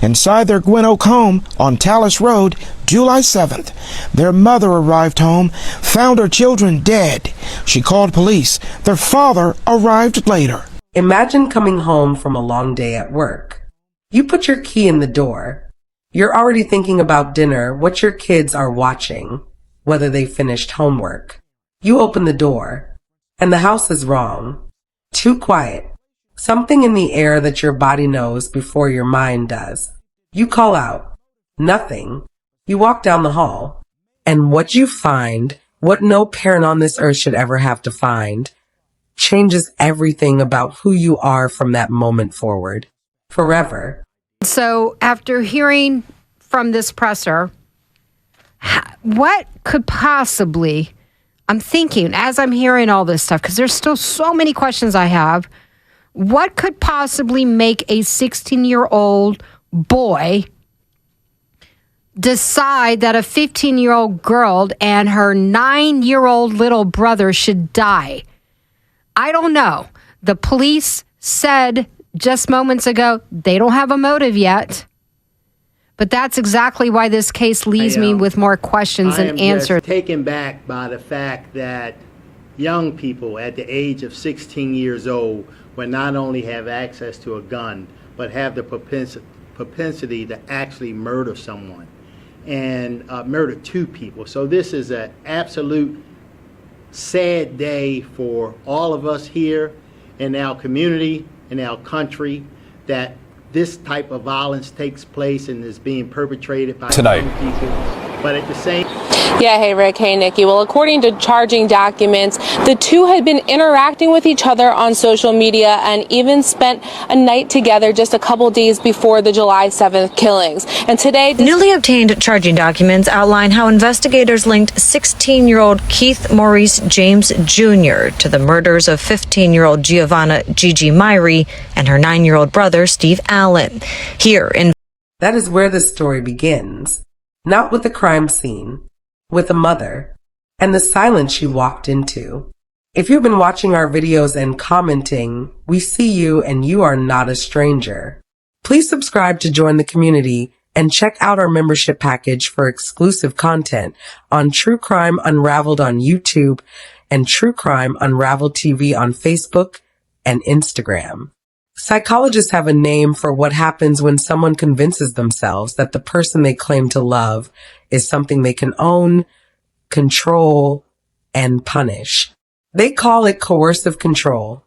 Inside their Gwynn Oak home on Tallis Road, July 7th, their mother arrived home, found her children dead. She called police. Their father arrived later. Imagine coming home from a long day at work. You put your key in the door. You're already thinking about dinner, what your kids are watching, whether they finished homework. You open the door, and the house is wrong. Too quiet. Something in the air that your body knows before your mind does. You call out. Nothing. You walk down the hall. And what you find, what no parent on this earth should ever have to find, changes everything about who you are from that moment forward. Forever. So after hearing from this presser, what could possibly, I'm thinking as I'm hearing all this stuff, because there's still so many questions I have, what could possibly make a 16-year-old boy decide that a 15-year-old girl and her 9-year-old little brother should die? I don't know. The police said just moments ago they don't have a motive yet. But that's exactly why this case leaves me with more questions and answers. I am just taken back by the fact that young people at the age of 16 years old will not only have access to a gun, but have the propensity to actually murder someone and murder two people. So this is an absolute sad day for all of us here in our community, in our country, that this type of violence takes place and is being perpetrated by young people. But at the same Yeah, hey Rick, hey Nikki. Well, according to charging documents, the two had been interacting with each other on social media and even spent a night together just a couple days before the July 7th killings. And today, newly obtained charging documents outline how investigators linked 16-year-old Keith Maurice James Jr. to the murders of 15-year-old Giovanna Gigi Myrie and her 9-year-old brother Steve Allen. That is where the story begins. Not with the crime scene, with a mother, and the silence she walked into. If you've been watching our videos and commenting, we see you and you are not a stranger. Please subscribe to join the community and check out our membership package for exclusive content on True Crime Unraveled on YouTube and True Crime Unraveled TV on Facebook and Instagram. Psychologists have a name for what happens when someone convinces themselves that the person they claim to love is something they can own, control, and punish. They call it coercive control,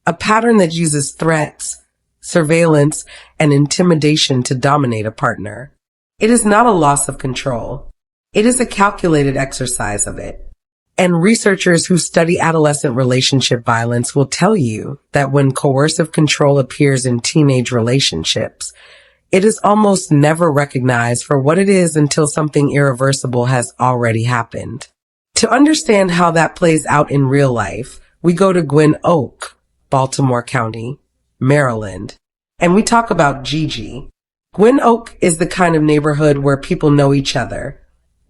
a pattern that uses threats, surveillance, and intimidation to dominate a partner. It is not a loss of control. It is a calculated exercise of it. And researchers who study adolescent relationship violence will tell you that when coercive control appears in teenage relationships, it is almost never recognized for what it is until something irreversible has already happened. To understand how that plays out in real life, we go to Gwynn Oak, Baltimore County, Maryland, and we talk about Gigi. Gwynn Oak is the kind of neighborhood where people know each other,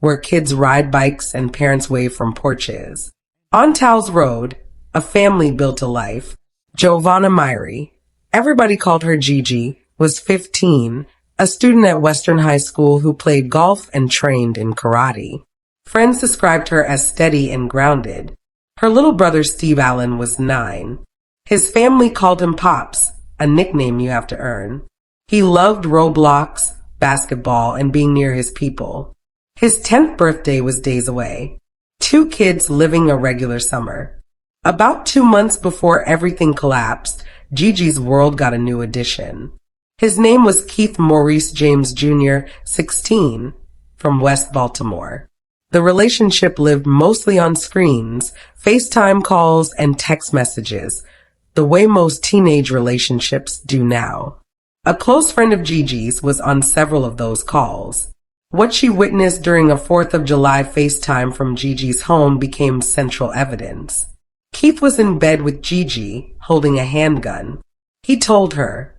where kids ride bikes and parents wave from porches. On Tal's Road, a family built a life. Giovanna Myrie, everybody called her Gigi, was 15, a student at Western High School who played golf and trained in karate. Friends described her as steady and grounded. Her little brother Steve Allen was 9. His family called him Pops, a nickname you have to earn. He loved Roblox, basketball, and being near his people. His 10th birthday was days away. 2 kids living a regular summer. About 2 months before everything collapsed, Gigi's world got a new addition. His name was Keith Maurice James Jr., 16, from West Baltimore. The relationship lived mostly on screens, FaceTime calls, and text messages, the way most teenage relationships do now. A close friend of Gigi's was on several of those calls. What she witnessed during a 4th of July FaceTime from Gigi's home became central evidence. Keith was in bed with Gigi, holding a handgun. He told her,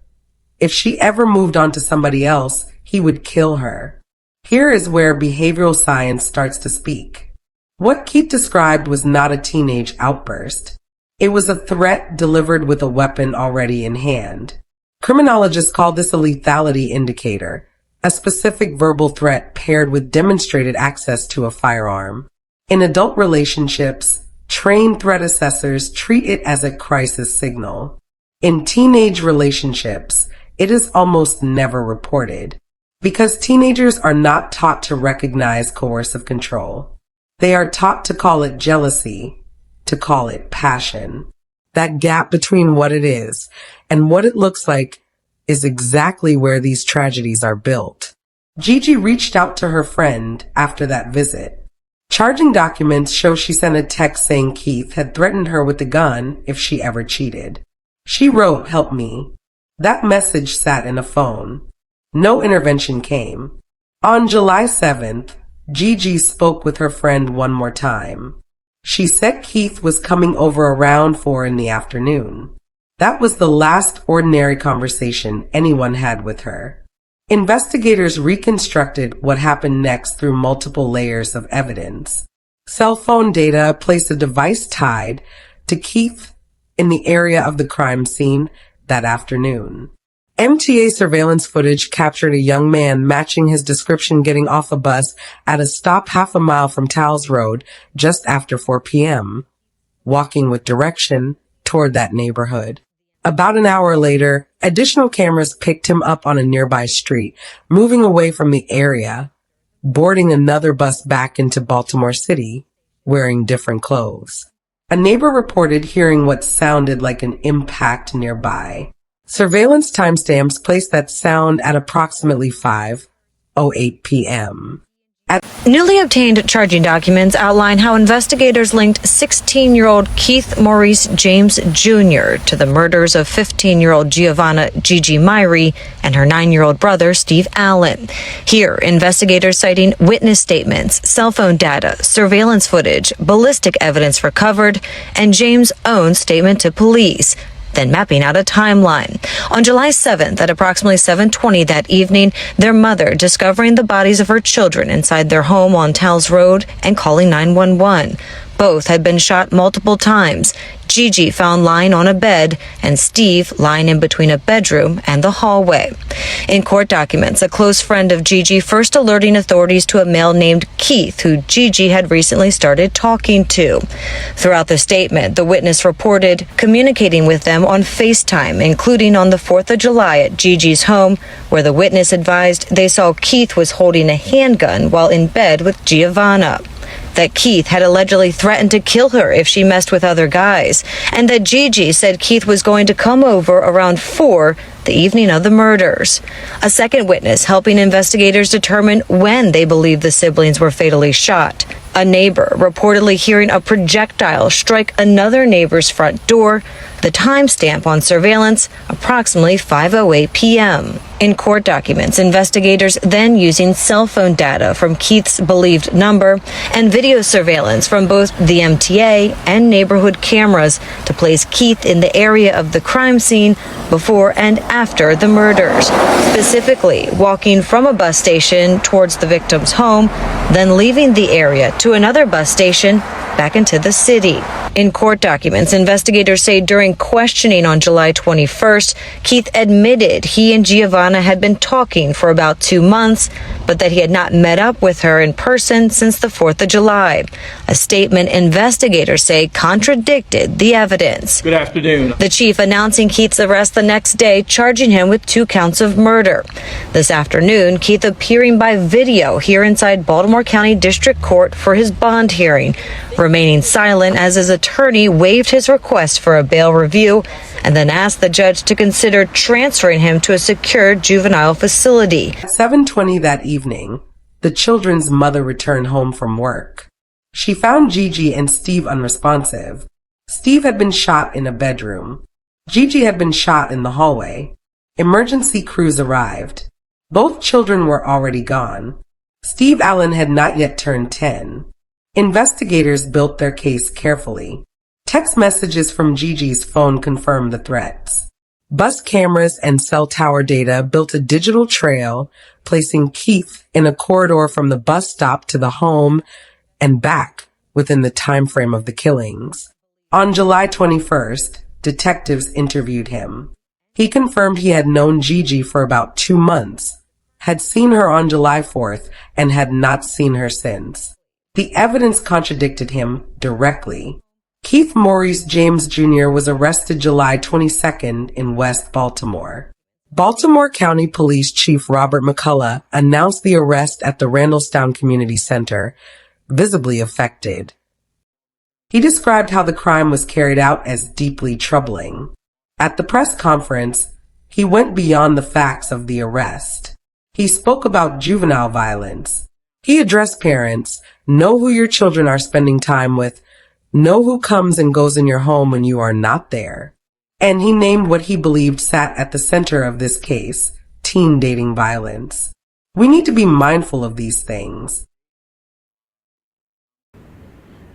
if she ever moved on to somebody else, he would kill her. Here is where behavioral science starts to speak. What Keith described was not a teenage outburst. It was a threat delivered with a weapon already in hand. Criminologists call this a lethality indicator, a specific verbal threat paired with demonstrated access to a firearm. In adult relationships, trained threat assessors treat it as a crisis signal. In teenage relationships, it is almost never reported because teenagers are not taught to recognize coercive control. They are taught to call it jealousy, to call it passion. That gap between what it is and what it looks like is exactly where these tragedies are built. Gigi reached out to her friend after that visit. Charging documents show she sent a text saying Keith had threatened her with a gun if she ever cheated. She wrote, "Help me." That message sat in a phone. No intervention came. On July 7th, Gigi spoke with her friend one more time. She said Keith was coming over around 4 in the afternoon. That was the last ordinary conversation anyone had with her. Investigators reconstructed what happened next through multiple layers of evidence. Cell phone data placed a device tied to Keith in the area of the crime scene that afternoon. MTA surveillance footage captured a young man matching his description getting off a bus at a stop half a mile from Towles Road just after 4 p.m., walking with direction toward that neighborhood. About an hour later, additional cameras picked him up on a nearby street, moving away from the area, boarding another bus back into Baltimore City, wearing different clothes. A neighbor reported hearing what sounded like an impact nearby. Surveillance timestamps placed that sound at approximately 5:08 p.m. Newly obtained charging documents outline how investigators linked 16-year-old Keith Maurice James Jr. to the murders of 15-year-old Giovanna Gigi Myrie and her 9-year-old brother Steve Allen. Here, investigators citing witness statements, cell phone data, surveillance footage, ballistic evidence recovered, and James' own statement to police, then mapping out a timeline. On July 7th, at approximately 7:20 that evening, their mother discovering the bodies of her children inside their home on Towles Road and calling 911. Both had been shot multiple times. Gigi found lying on a bed and Steve lying in between a bedroom and the hallway. In court documents, a close friend of Gigi first alerting authorities to a male named Keith, who Gigi had recently started talking to. Throughout the statement, the witness reported communicating with them on FaceTime, including on the 4th of July at Gigi's home, where the witness advised they saw Keith was holding a handgun while in bed with Giovanna. That Keith had allegedly threatened to kill her if she messed with other guys, and that Gigi said Keith was going to come over around 4 the evening of the murders. A second witness helping investigators determine when they believed the siblings were fatally shot. A neighbor reportedly hearing a projectile strike another neighbor's front door, the timestamp on surveillance approximately 5:08 p.m. In court documents, investigators then using cell phone data from Keith's believed number and video surveillance from both the MTA and neighborhood cameras to place Keith in the area of the crime scene before and after the murders, specifically walking from a bus station towards the victim's home, then leaving the area to another bus station back into the city. In court documents, investigators say during questioning on July 21st, Keith admitted he and Giovanna had been talking for about 2 months, but that he had not met up with her in person since the 4th of July. A statement investigators say contradicted the evidence. Good afternoon. The chief announcing Keith's arrest the next day, charging him with 2 counts of murder. This afternoon, Keith appearing by video here inside Baltimore County District Court for his bond hearing, remaining silent as his attorney waived his request for a bail review and then asked the judge to consider transferring him to a secure juvenile facility. At 7:20 that evening, the children's mother returned home from work. She found Gigi and Steve unresponsive. Steve had been shot in a bedroom. Gigi had been shot in the hallway. Emergency crews arrived. Both children were already gone. Steve Allen had not yet turned 10. Investigators built their case carefully. Text messages from Gigi's phone confirmed the threats. Bus cameras and cell tower data built a digital trail, placing Keith in a corridor from the bus stop to the home and back within the time frame of the killings. On July 21st, detectives interviewed him. He confirmed he had known Gigi for about 2 months, had seen her on July 4th, and had not seen her since. The evidence contradicted him directly. Keith Maurice James Jr. was arrested July 22nd in West Baltimore. Baltimore County Police Chief Robert McCullough announced the arrest at the Randallstown Community Center, visibly affected. He described how the crime was carried out as deeply troubling. At the press conference, he went beyond the facts of the arrest. He spoke about juvenile violence. He addressed parents, know who your children are spending time with, know who comes and goes in your home when you are not there. And he named what he believed sat at the center of this case, teen dating violence. We need to be mindful of these things.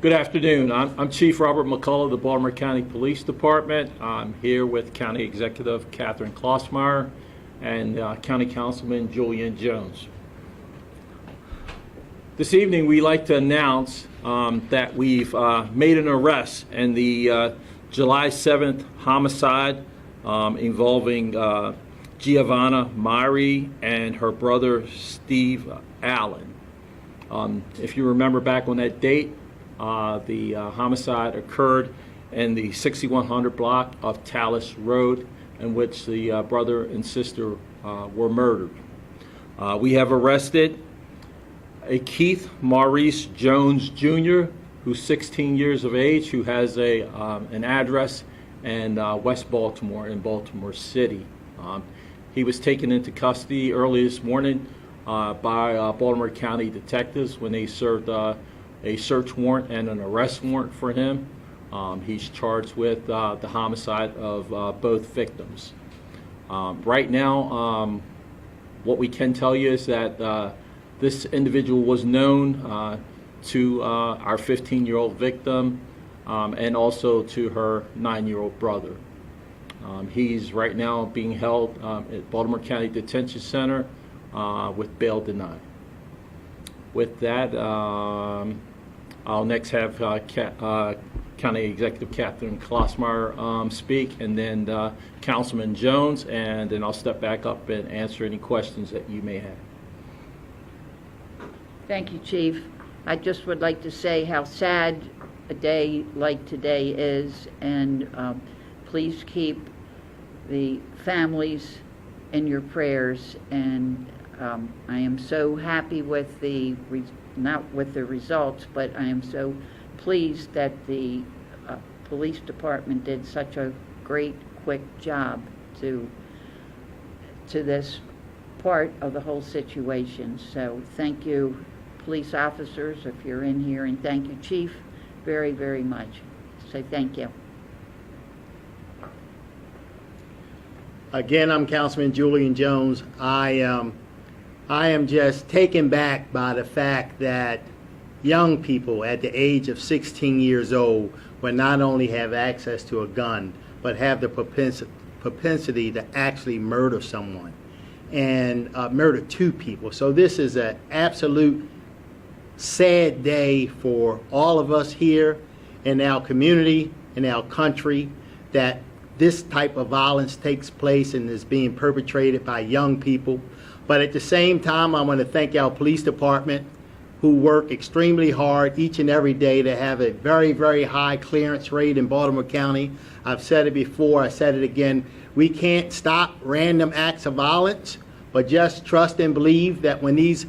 Good afternoon. I'm Chief Robert McCullough of the Baltimore County Police Department. I'm here with County Executive Catherine Klossmeyer and County Councilman Julian Jones. This evening, we'd like to announce that we've made an arrest in the July 7th homicide involving Giovanna Myrie and her brother Steve Allen. If you remember back on that date, the homicide occurred in the 6100 block of Tallis Road, in which the brother and sister were murdered. We have arrested a Keith Maurice Jones Jr., who's 16 years of age, who has an address in West Baltimore, in Baltimore City. He was taken into custody early this morning by Baltimore County detectives when they served a search warrant and an arrest warrant for him. He's charged with the homicide of both victims. Right now, what we can tell you is that this individual was known to our 15-year-old victim and also to her 9-year-old brother. He's right now being held at Baltimore County Detention Center with bail denied. With that, I'll next have County Executive Catherine Klossmeyer speak, and then Councilman Jones, and then I'll step back up and answer any questions that you may have. Thank you, Chief. I just would like to say how sad a day like today is, and please keep the families in your prayers. And I am so happy with not with the results, but I am so pleased that the police department did such a great, quick job to this part of the whole situation. So thank you, police officers, if you're in here, and thank you, Chief, very, very much. So thank you. Again, I'm Councilman Julian Jones. I am just taken back by the fact that young people at the age of 16 years old will not only have access to a gun, but have the propensity to actually murder someone and murder two people. So this is an absolute sad day for all of us here in our community, in our country, that this type of violence takes place and is being perpetrated by young people. But at the same time, I want to thank our police department, who work extremely hard each and every day to have a very, very high clearance rate in Baltimore County. I've said it before, I said it again, we can't stop random acts of violence, but just trust and believe that when these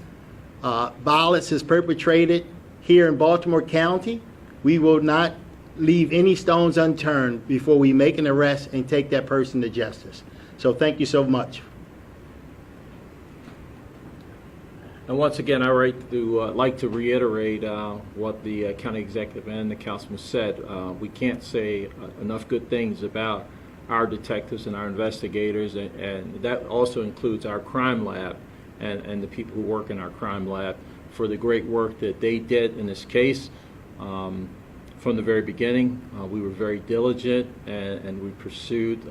violence is perpetrated here in Baltimore County, we will not leave any stones unturned before we make an arrest and take that person to justice. So thank you so much. And once again, I like to reiterate what the county executive and the councilman said. We can't say enough good things about our detectives and our investigators, and that also includes our crime lab and the people who work in our crime lab for the great work that they did in this case. From the very beginning, we were very diligent and we pursued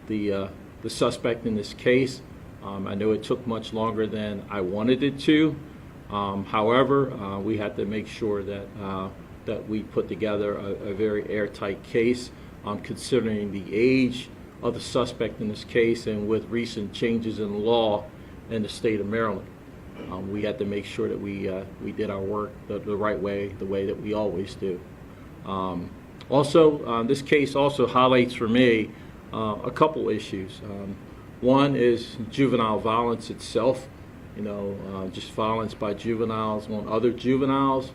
the suspect in this case. I know it took much longer than I wanted it to. However, we had to make sure that we put together a very airtight case, considering the age the suspect in this case, and with recent changes in law in the state of Maryland. We had to make sure that we did our work the right way, the way that we always do. This case also highlights for me a couple issues. One is juvenile violence itself, just violence by juveniles on other juveniles.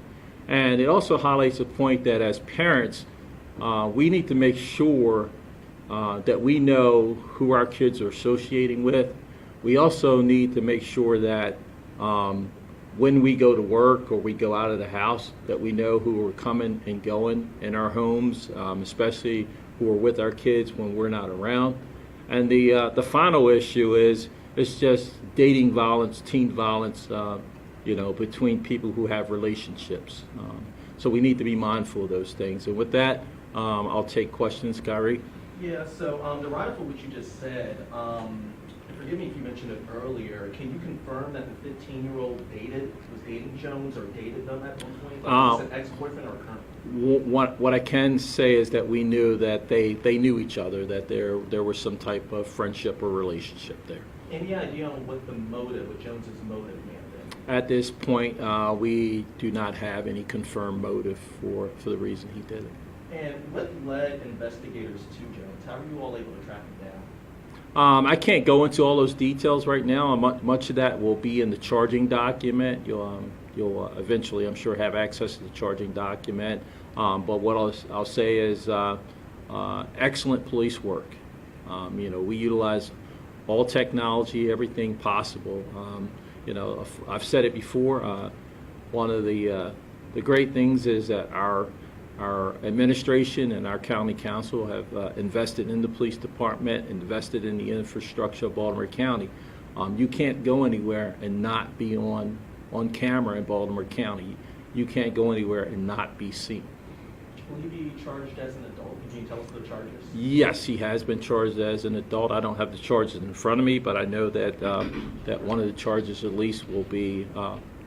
And it also highlights the point that as parents, we need to make sure that we know who our kids are associating with. We also need to make sure that when we go to work or we go out of the house, that we know who are coming and going in our homes, especially who are with our kids when we're not around. And the final issue is just dating violence, teen violence, between people who have relationships. So we need to be mindful of those things. And with that, I'll take questions, Kyrie. Yeah, so the write-up for what you just said, forgive me if you mentioned it earlier, can you confirm that the 15-year-old was dating Jones or dated them at one point? Was it an ex-boyfriend or a current? What I can say is that we knew that they knew each other, that there was some type of friendship or relationship there. Any idea on what Jones's motive may have been? At this point, we do not have any confirmed motive for the reason he did it. And what led investigators to Jones? How were you all able to track him down? I can't go into all those details right now. Much of that will be in the charging document. You'll eventually, I'm sure, have access to the charging document. But what I'll say is excellent police work. We utilize all technology, everything possible. I've said it before. One of the great things is that our administration and our county council have invested in the police department, invested in the infrastructure of Baltimore County. You can't go anywhere and not be on camera in Baltimore County. You can't go anywhere and not be seen. Will he be charged as an adult? Can you tell us the charges? Yes, he has been charged as an adult. I don't have the charges in front of me, but I know that that one of the charges at least will be,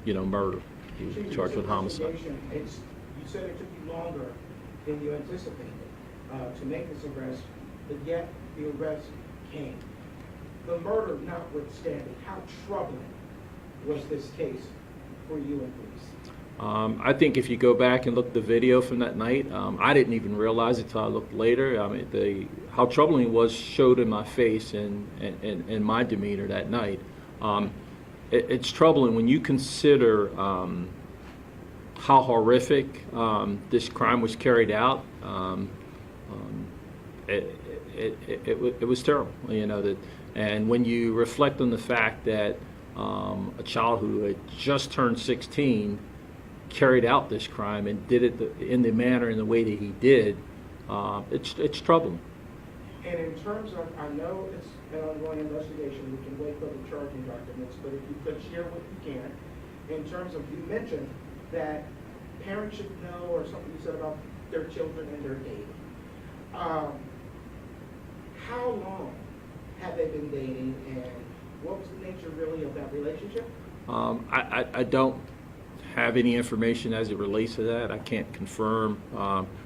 murder. He was charged with homicide. You said it took you longer than you anticipated to make this arrest, but yet the arrest came. The murder notwithstanding, how troubling was this case for you and police? I think if you go back and look at the video from that night, I didn't even realize it until I looked later. How troubling it was showed in my face and in my demeanor that night. It's troubling when you consider how horrific this crime was carried out. It was terrible, and when you reflect on the fact that a child who had just turned 16 carried out this crime and did it in the manner and the way that he did, it's troubling. And in terms of, I know it's an ongoing investigation, we can wait for the charging documents, but if you could share what you can, in terms of, you mentioned that parents should know, or something you said about their children and their dating. How long have they been dating, and what was the nature really of that relationship? I don't have any information as it relates to that. I can't confirm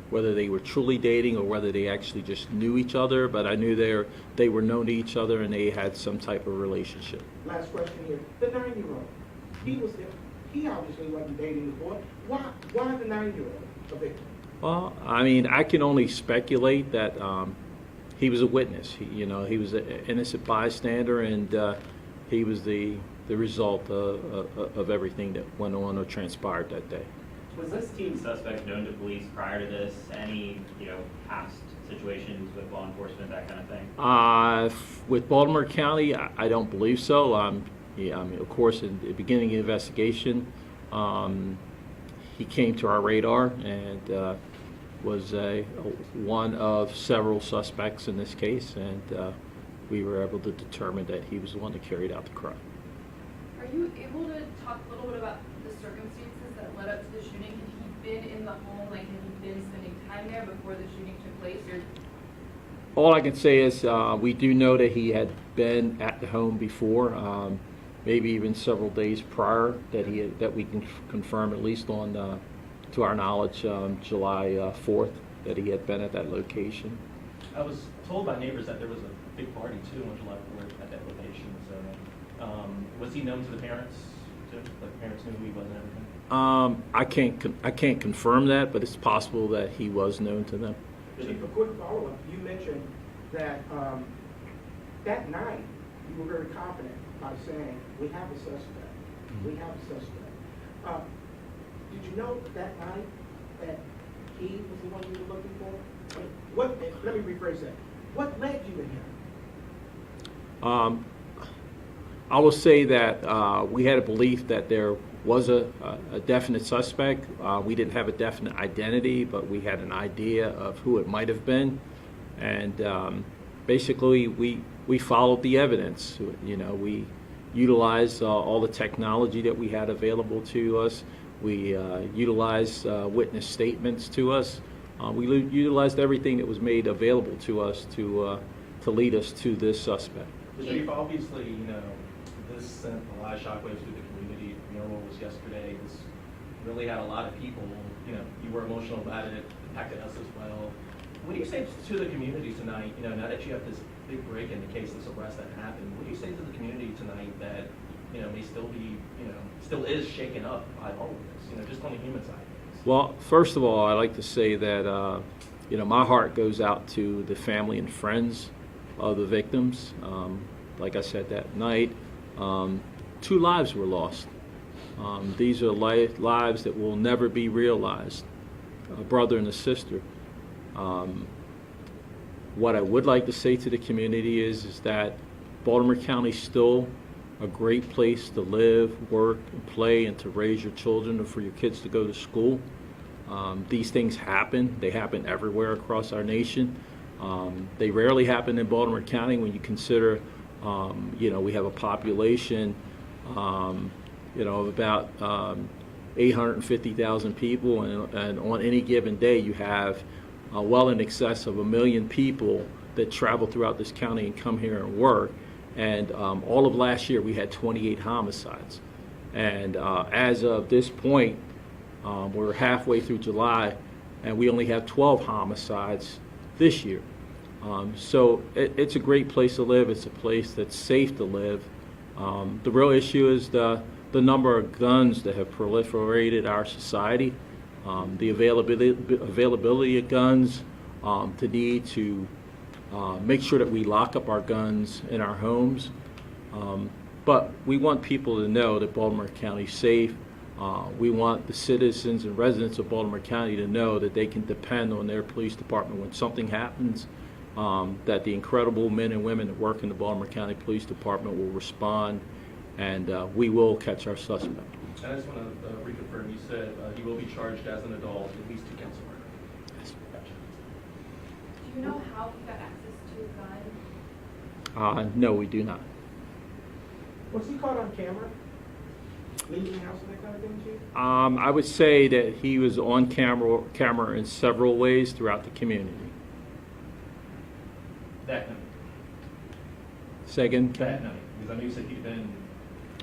whether they were truly dating or whether they actually just knew each other, but I knew they were known to each other and they had some type of relationship. Last question here. The 9-year-old, he was there. He obviously wasn't dating the boy. Why the 9-year-old a victim? Well, I can only speculate that he was a witness. He was an innocent bystander, and he was the result of everything that went on or transpired that day. Was this teen suspect known to police prior to this? Any, past situations with law enforcement, that kind of thing? With Baltimore County, I don't believe so. Of course, in the beginning of the investigation, he came to our radar and was one of several suspects in this case, and we were able to determine that he was the one that carried out the crime. Are you able to talk a little bit about the circumstances that led up to the shooting? Had he been in the home, had he been spending time there before the shooting took place? Or? All I can say is we do know that he had been at the home before, maybe even several days prior, that we can confirm, at least on, to our knowledge, July 4th, that he had been at that location. I was told by neighbors that there was a big party too on July 4th at that location. So, was he known to the parents too? Like the parents knew who he was and everything? I can't confirm that, but it's possible that he was known to them. Chief, a quick follow-up. You mentioned that that night you were very confident by saying, we have a suspect. We have a suspect. Did you know that night that he was the one you were looking for? Let me rephrase that. What led you to him? I will say that we had a belief that there was a definite suspect. We didn't have a definite identity, but we had an idea of who it might have been. And basically, we followed the evidence. You know, we utilized all the technology that we had available to us. We utilized witness statements to us. We utilized everything that was made available to us to lead us to this suspect. Chief, obviously, you know, this sent a lot of shockwaves through the community. Funeral was yesterday. This really had a lot of people. You know, you were emotional about it. It impacted us as well. What do you say to the community tonight? You know, now that you have this big break in the case, this arrest that happened, what do you say to the community tonight that, you know, may still be, you know, still is shaken up by all of this? You know, just on the human side. Well, first of all, I like to say that you know, my heart goes out to the family and friends of the victims. Like I said that night, 2 lives were lost. These are lives that will never be realized, a brother and a sister. What I would like to say to the community is that Baltimore County is still a great place to live, work, and play, and to raise your children and for your kids to go to school. These things happen. They happen everywhere across our nation. They rarely happen in Baltimore County when you consider, you know, we have a population, you know, of about 850,000 people, and on any given day you have well in excess of 1 million people that travel throughout this county and come here and work. And all of last year we had 28 homicides. And as of this point, we're halfway through July, and we only have 12 homicides this year. So it's a great place to live. It's a place that's safe to live. The real issue is the number of guns that have proliferated our society, the availability of guns, the need to make sure that we lock up our guns in our homes. But we want people to know that Baltimore County is safe. We want the citizens and residents of Baltimore County to know that they can depend on their police department when something happens, that the incredible men and women that work in the Baltimore County Police Department will respond, and we will catch our suspect. I just want to reconfirm, you said he will be charged as an adult, at least 2 counts of murder. Yes. Gotcha. Do you know how he got access to a gun? No, we do not. Was he caught on camera? Leaving the house and that kind of thing, Chief? I would say that he was on camera in several ways throughout the community. That night. Second, That night. Because I know you said he'd been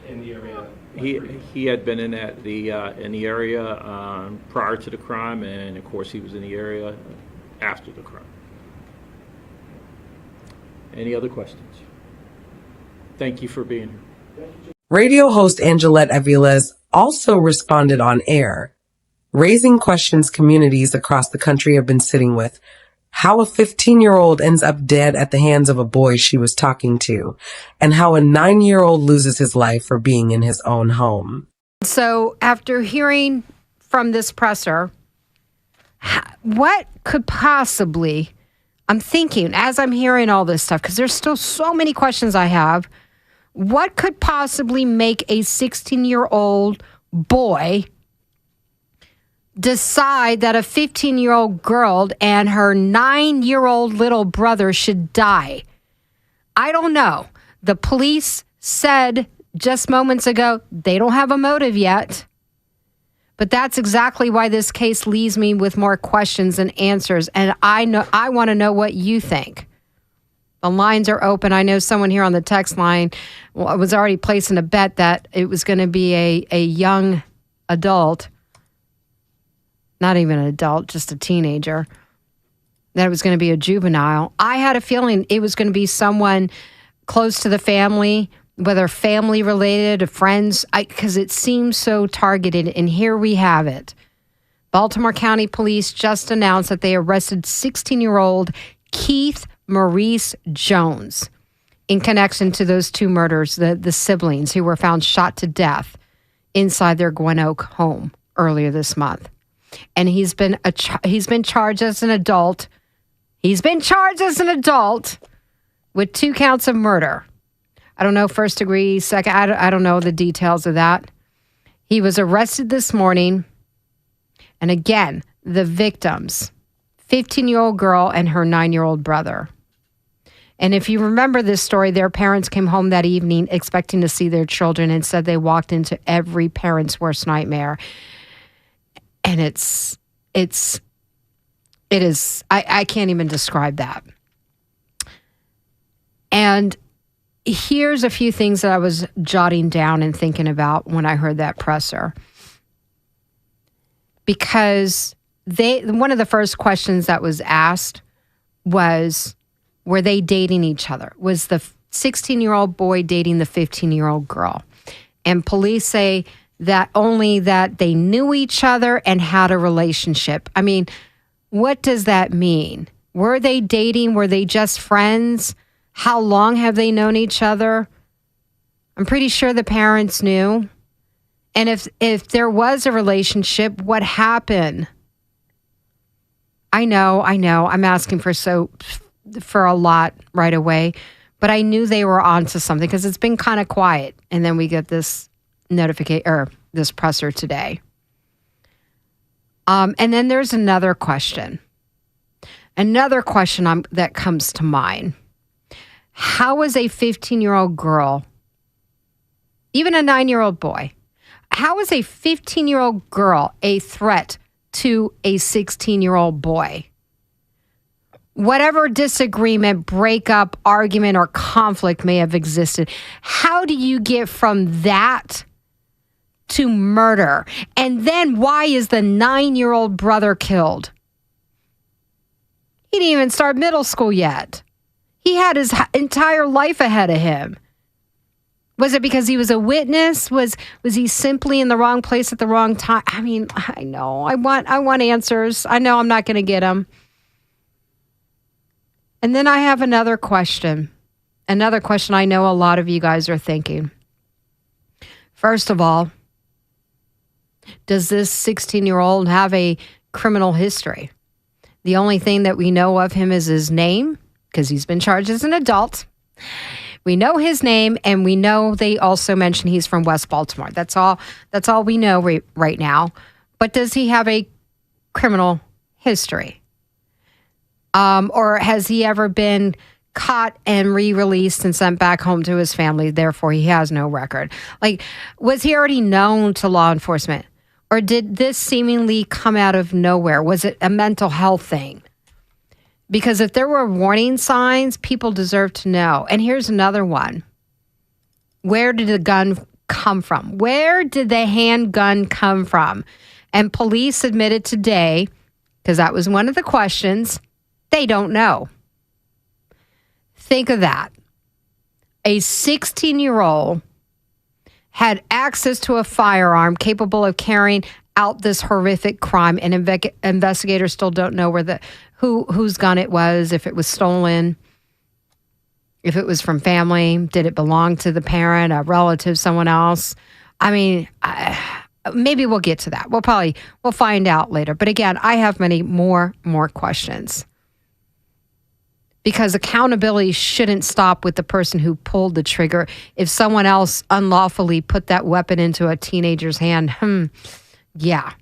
in the area. he had been in the area prior to the crime, and of course he was in the area after the crime. Any other questions? Thank you for being here. Radio host Angelette Aviles also responded on air, raising questions communities across the country have been sitting with: how a 15-year-old ends up dead at the hands of a boy she was talking to, and how a 9-year-old loses his life for being in his own home. So after hearing from this presser, what could possibly, I'm thinking as I'm hearing all this stuff, because there's still so many questions I have, what could possibly make a 16-year-old boy decide that a 15-year-old girl and her 9-year-old little brother should die? I don't know. The police said just moments ago they don't have a motive yet. But that's exactly why this case leaves me with more questions than answers. And I want to know what you think. The lines are open. I know someone here on the text line was already placing a bet that it was going to be a young adult. Not even an adult, just a teenager. that it was going to be a juvenile. I had a feeling it was going to be someone close to the family, whether family related or friends, because it seems so targeted. And here we have it. Baltimore County Police just announced that they arrested 16-year-old Keith Maurice Jones in connection to those two murders, the siblings who were found shot to death inside their Gwynn Oak home earlier this month. And he's been charged as an adult. He's been charged as an adult with 2 counts of murder. I don't know, first degree, second, I don't know the details of that. He was arrested this morning. And again, the victims, 15-year-old girl and her 9-year-old brother. And if you remember this story, their parents came home that evening expecting to see their children and said they walked into every parent's worst nightmare. And it is, I can't even describe that. And here's a few things that I was jotting down and thinking about when I heard that presser. Because one of the first questions that was asked was, were they dating each other? Was the 16-year-old boy dating the 15-year-old girl? And police say that only that they knew each other and had a relationship. I mean, what does that mean? Were they dating? Were they just friends? How long have they known each other? I'm pretty sure the parents knew. And if there was a relationship, what happened? I know. I'm asking for a lot right away, but I knew they were onto something because it's been kind of quiet. And then we get this notification or this presser today. And then there's another question. That comes to mind. How is a 15-year-old girl, even a 9-year-old boy, how is a 15-year-old girl a threat to a 16-year-old boy? Whatever disagreement, breakup, argument, or conflict may have existed, how do you get from that to murder? And then why is the 9-year-old brother killed? He didn't even start middle school yet. He had his entire life ahead of him. Was it because he was a witness? Was he simply in the wrong place at the wrong time? I mean, I know. I want answers. I know I'm not going to get them. And then I have another question. Another question I know a lot of you guys are thinking. First of all, does this 16-year-old have a criminal history? The only thing that we know of him is his name, because he's been charged as an adult. We know his name, and we know they also mention he's from West Baltimore. That's all we know right now. But does he have a criminal history? Or has he ever been caught and re-released and sent back home to his family? Therefore, he has no record. Like, was he already known to law enforcement? Or did this seemingly come out of nowhere? Was it a mental health thing? Because if there were warning signs, people deserve to know. And here's another one. Where did the gun come from? Where did the handgun come from? And police admitted today, because that was one of the questions, they don't know. Think of that. A 16-year-old had access to a firearm capable of carrying out this horrific crime, and investigators still don't know whose gun it was, if it was stolen, if it was from family, did it belong to the parent, a relative, someone else? I mean, maybe we'll get to that. We'll find out later. But again, I have many more questions. Because accountability shouldn't stop with the person who pulled the trigger. If someone else unlawfully put that weapon into a teenager's hand, yeah.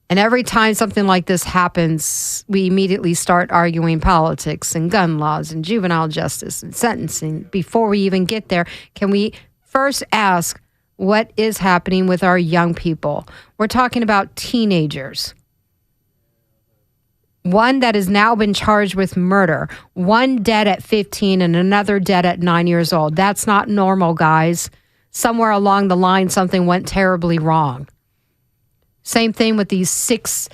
And every time something like this happens, we immediately start arguing politics and gun laws and juvenile justice and sentencing. Before we even get there, can we first ask what is happening with our young people? We're talking about teenagers. One that has now been charged with murder, one dead at 15 and another dead at 9 years old. That's not normal, guys. Somewhere along the line, something went terribly wrong. Same thing with these 6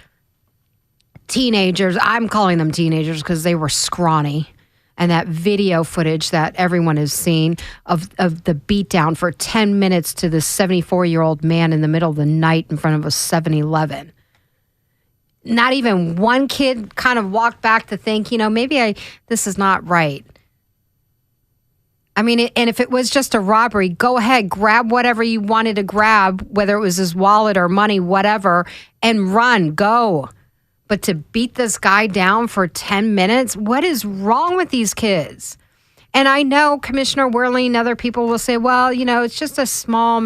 teenagers, I'm calling them teenagers because they were scrawny, and that video footage that everyone has seen of the beatdown for 10 minutes to this 74-year-old man in the middle of the night in front of a 7-Eleven. Not even one kid kind of walked back to think, maybe this is not right. I mean, and if it was just a robbery, go ahead, grab whatever you wanted to grab, whether it was his wallet or money, whatever, and run, go. But to beat this guy down for 10 minutes, what is wrong with these kids? And I know Commissioner Worley and other people will say, well, it's just a small,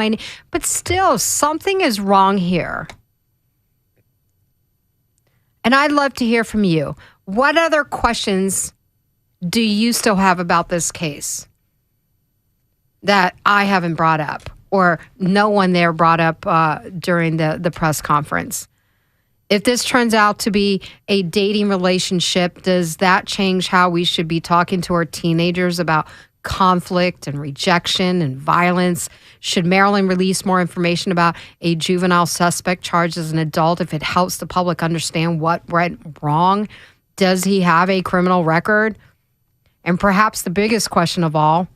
but still, something is wrong here. And I'd love to hear from you. What other questions do you still have about this case that I haven't brought up or no one there brought up during the press conference? If this turns out to be a dating relationship, does that change how we should be talking to our teenagers about conflict and rejection and violence? Should Maryland release more information about a juvenile suspect charged as an adult if it helps the public understand what went wrong? Does he have a criminal record? And perhaps the biggest question of all,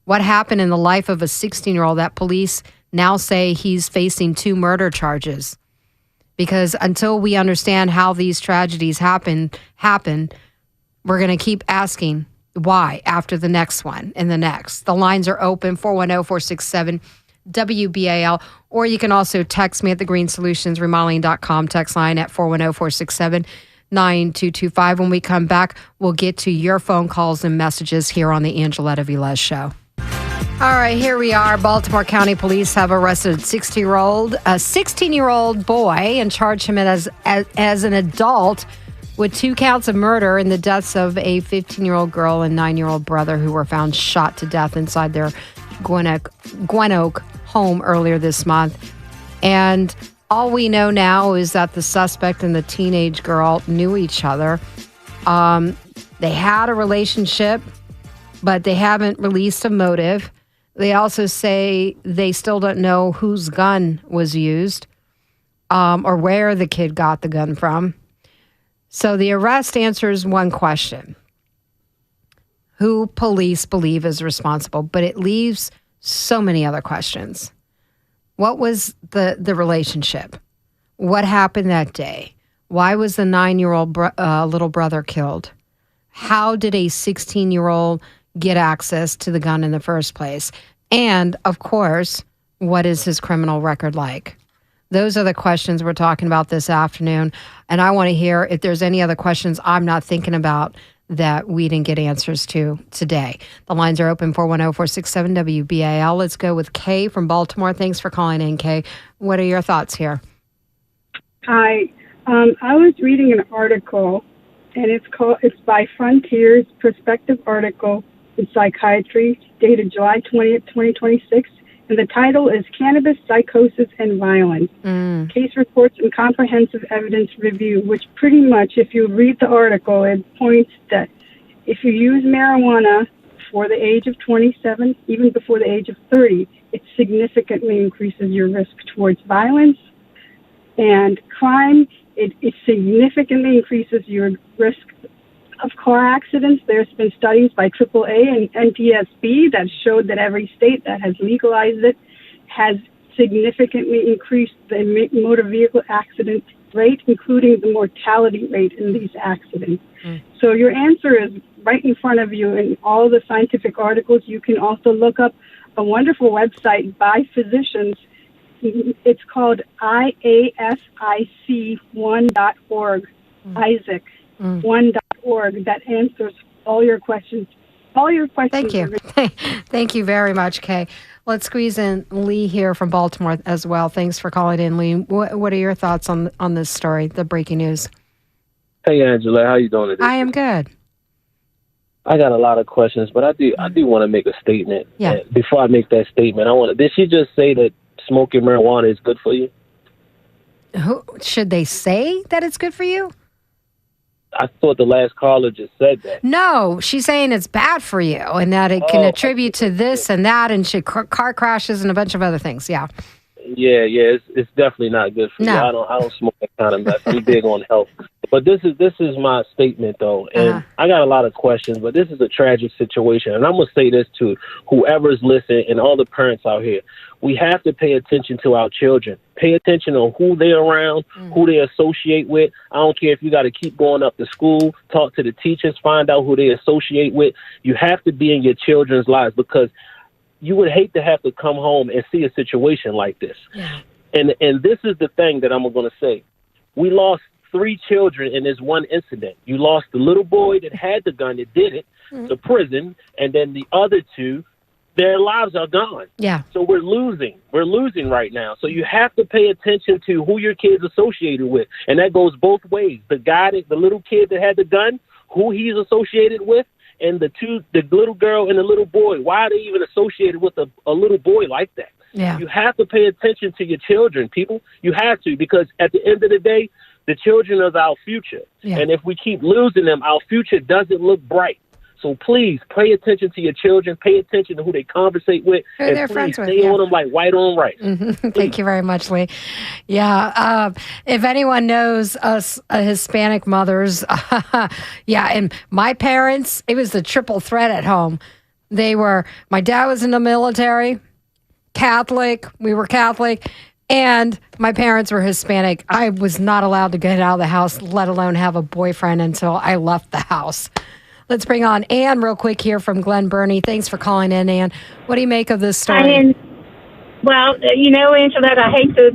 what happened in the life of a 16-year-old that police now say he's facing 2 murder charges? Because until we understand how these tragedies happen, we're going to keep asking why after the next one and the next. The lines are open, 410-467-WBAL, or you can also text me at thegreensolutions.remodeling.com text line at 410-467-9225. When we come back, we'll get to your phone calls and messages here on the Angeletta Velez Show. All right, here we are. Baltimore County Police have arrested a 16-year-old boy and charged him as an adult with 2 counts of murder in the deaths of a 15-year-old girl and 9-year-old brother who were found shot to death inside their Gwynn Oak home earlier this month. And all we know now is that the suspect and the teenage girl knew each other. They had a relationship, but they haven't released a motive. They also say they still don't know whose gun was used or where the kid got the gun from. So the arrest answers one question: who police believe is responsible, but it leaves so many other questions. What was the relationship? What happened that day? Why was the 9-year-old little brother killed? How did a 16-year-old get access to the gun in the first place? And, of course, what is his criminal record like? Those are the questions we're talking about this afternoon. And I want to hear if there's any other questions I'm not thinking about that we didn't get answers to today. The lines are open, 410-467-WBAL. Let's go with Kay from Baltimore. Thanks for calling in, Kay. What are your thoughts here? Hi. I was reading an article, and it's by Frontiers, perspective article in Psychiatry, dated July 20th, 2026. And the title is Cannabis, Psychosis, and Violence. Case Reports and Comprehensive Evidence Review, which pretty much, if you read the article, it points that if you use marijuana before the age of 27, even before the age of 30, it significantly increases your risk towards violence and crime. It significantly increases your risk of car accidents. There's been studies by AAA and NTSB that showed that every state that has legalized it has significantly increased the motor vehicle accident rate, including the mortality rate in these accidents. So your answer is right in front of you in all the scientific articles. You can also look up a wonderful website by physicians. It's called IASIC1.org, Isaac1.org, that answers all your questions. Thank you. Thank you very much, Kay. Let's squeeze in Lee here from Baltimore as well. Thanks for calling in, Lee. What are your thoughts on this story, the breaking news? Hey, Angela, how you doing today? I am good. I got a lot of questions, but I do want to make a statement. Yeah. And before I make that statement, did she just say that smoking marijuana is good for you? Should they say that it's good for you? I thought the last caller just said that. No, she's saying it's bad for you and that it can attribute to this and that and car crashes and a bunch of other things. Yeah. Yeah, it's definitely not good for you. I don't smoke that kind of mess. I'm big on health. But this is my statement, though, and I got a lot of questions, but this is a tragic situation, and I'm going to say this to whoever's listening and all the parents out here. We have to pay attention to our children. Pay attention on who they're around, who they associate with. I don't care if you got to keep going up to school, talk to the teachers, find out who they associate with. You have to be in your children's lives, because you would hate to have to come home and see a situation like this. Yeah. And this is the thing that I'm going to say. We lost 3 children in this one incident. You lost the little boy that had the gun that did it to prison, and then the other 2, their lives are gone. Yeah. So we're losing. We're losing right now. So you have to pay attention to who your kid's associated with. And that goes both ways. The little kid that had the gun, who he's associated with, and the little girl and the little boy. Why are they even associated with a little boy like that? Yeah. You have to pay attention to your children, people. You have to, because at the end of the day, the children are our future. Yeah. And if we keep losing them, our future doesn't look bright. So please pay attention to your children. Pay attention to who they conversate with. Who and they're please friends with, stay yeah. on them like white on rice. Thank you very much, Lee. Yeah. If anyone knows us Hispanic mothers, yeah. And my parents, it was the triple threat at home. My dad was in the military, Catholic. We were Catholic. And my parents were Hispanic. I was not allowed to get out of the house, let alone have a boyfriend, until I left the house. Let's bring on Ann real quick here from Glen Burnie. Thanks for calling in, Ann. What do you make of this story? Well, Angelette, I hate to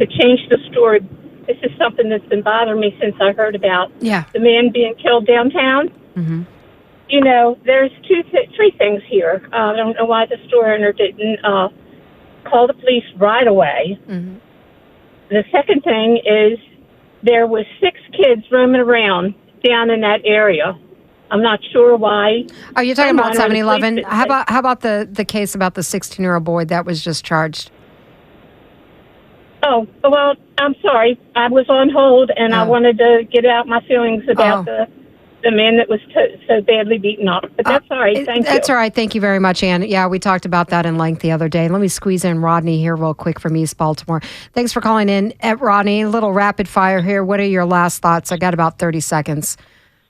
change the story. This is something that's been bothering me since I heard about the man being killed downtown. Mm-hmm. There's 3 things here. I don't know why the store owner didn't call the police right away. Mm-hmm. The second thing is there was 6 kids roaming around down in that area. I'm not sure why. Are you talking about 7-Eleven? How about the case about the 16-year-old boy that was just charged? Oh, well, I'm sorry. I was on hold, and I wanted to get out my feelings about the man that was so badly beaten up. But that's all right. Thank you. That's all right. Thank you very much, Ann. Yeah, we talked about that in length the other day. Let me squeeze in Rodney here real quick from East Baltimore. Thanks for calling in, Rodney. A little rapid fire here. What are your last thoughts? I got about 30 seconds.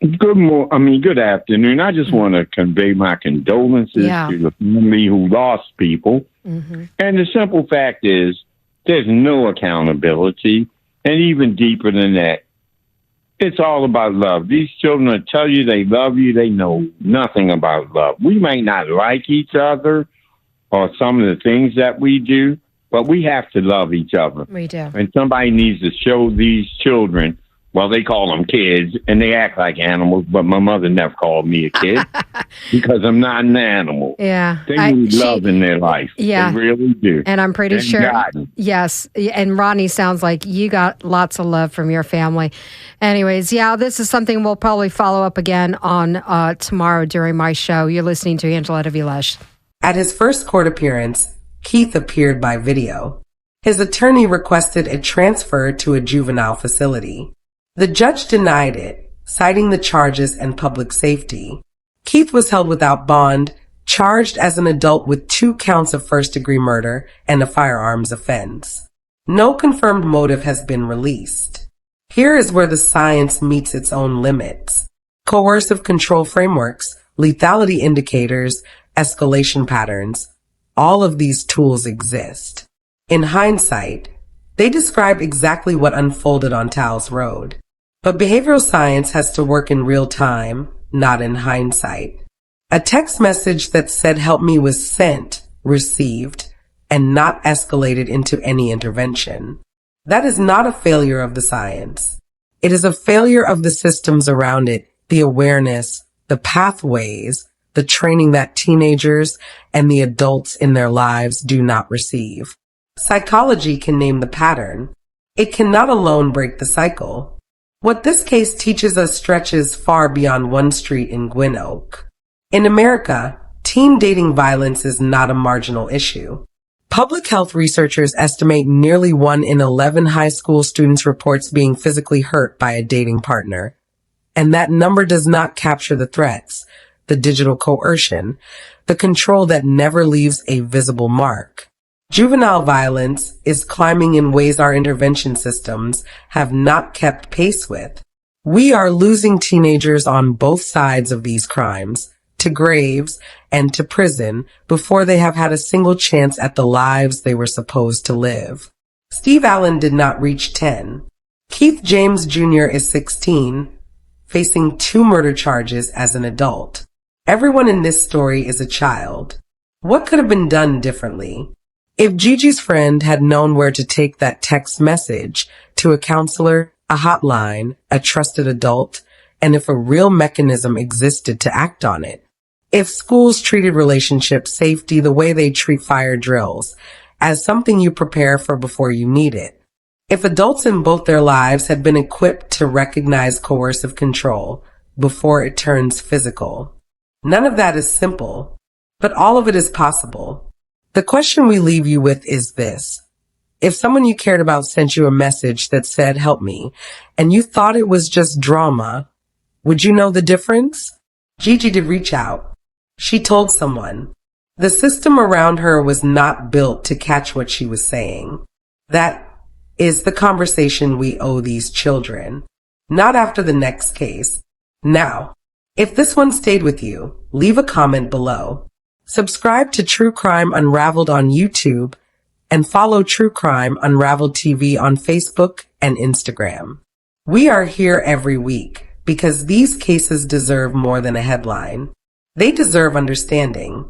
Good afternoon. I just want to convey my condolences to the family who lost people. Mm-hmm. And the simple fact is, there's no accountability. And even deeper than that, it's all about love. These children will tell you they love you. They know nothing about love. We might not like each other or some of the things that we do, but we have to love each other. We do. And somebody needs to show these children. Well, they call them kids, and they act like animals, but my mother never called me a kid because I'm not an animal. Yeah. They need love in their life. Yeah. They really do. And I'm pretty Thank sure. God. Yes. And Rodney, sounds like you got lots of love from your family. Anyways, yeah, this is something we'll probably follow up again on tomorrow during my show. You're listening to Angeletta Vilesh. At his first court appearance, Keith appeared by video. His attorney requested a transfer to a juvenile facility. The judge denied it, citing the charges and public safety. Keith was held without bond, charged as an adult with 2 counts of first-degree murder and a firearms offense. No confirmed motive has been released. Here is where the science meets its own limits. Coercive control frameworks, lethality indicators, escalation patterns, all of these tools exist. In hindsight, they describe exactly what unfolded on Taos Road. But behavioral science has to work in real time, not in hindsight. A text message that said help me was sent, received, and not escalated into any intervention. That is not a failure of the science. It is a failure of the systems around it, the awareness, the pathways, the training that teenagers and the adults in their lives do not receive. Psychology can name the pattern. It cannot alone break the cycle. What this case teaches us stretches far beyond one street in Gwynn Oak. In America, teen dating violence is not a marginal issue. Public health researchers estimate nearly 1 in 11 high school students reports being physically hurt by a dating partner. And that number does not capture the threats, the digital coercion, the control that never leaves a visible mark. Juvenile violence is climbing in ways our intervention systems have not kept pace with. We are losing teenagers on both sides of these crimes, to graves and to prison, before they have had a single chance at the lives they were supposed to live. Steve Allen did not reach 10. Keith James Jr. is 16, facing 2 murder charges as an adult. Everyone in this story is a child. What could have been done differently? If Gigi's friend had known where to take that text message to a counselor, a hotline, a trusted adult, and if a real mechanism existed to act on it. If schools treated relationship safety the way they treat fire drills, as something you prepare for before you need it. If adults in both their lives had been equipped to recognize coercive control before it turns physical. None of that is simple, but all of it is possible. The question we leave you with is this. If someone you cared about sent you a message that said, "Help me," and you thought it was just drama, would you know the difference? Gigi did reach out. She told someone. The system around her was not built to catch what she was saying. That is the conversation we owe these children. Not after the next case. Now, if this one stayed with you, leave a comment below. Subscribe to True Crime Unraveled on YouTube and follow True Crime Unraveled TV on Facebook and Instagram. We are here every week because these cases deserve more than a headline. They deserve understanding.